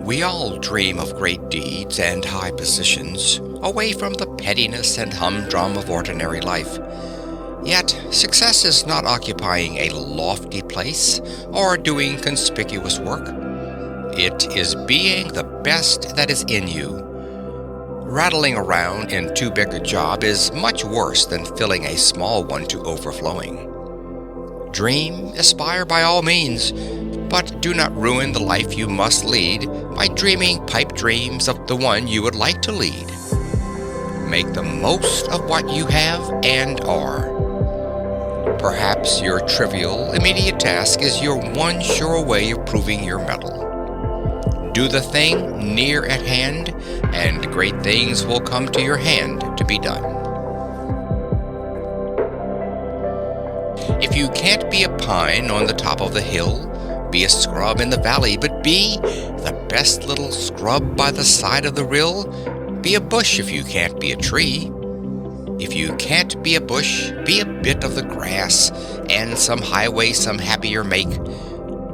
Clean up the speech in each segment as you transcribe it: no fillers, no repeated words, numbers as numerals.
We all dream of great deeds and high positions, away from the pettiness and humdrum of ordinary life. Yet, success is not occupying a lofty place or doing conspicuous work. It is being the best that is in you. Rattling around in too big a job is much worse than filling a small one to overflowing. Dream, aspire by all means, but do not ruin the life you must lead by dreaming pipe dreams of the one you would like to lead. Make the most of what you have and are. Perhaps your trivial, immediate task is your one sure way of proving your mettle. Do the thing near at hand, and great things will come to your hand to be done. If you can't be a pine on the top of the hill, be a scrub in the valley, but be the best little scrub by the side of the rill. Be a bush if you can't be a tree. If you can't be a bush, be a bit of the grass, and some highway some happier make.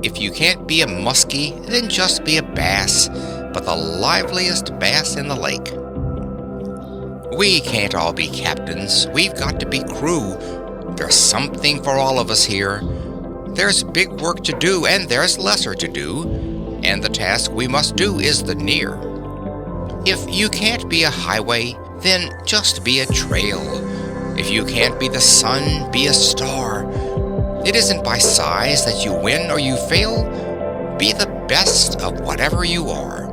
If you can't be a muskie, then just be a bass, but the liveliest bass in the lake. We can't all be captains, we've got to be crew. There's something for all of us here. There's big work to do, and there's lesser to do, and the task we must do is the near. If you can't be a highway, then just be a trail. If you can't be the sun, be a star. It isn't by size that you win or you fail. Be the best of whatever you are.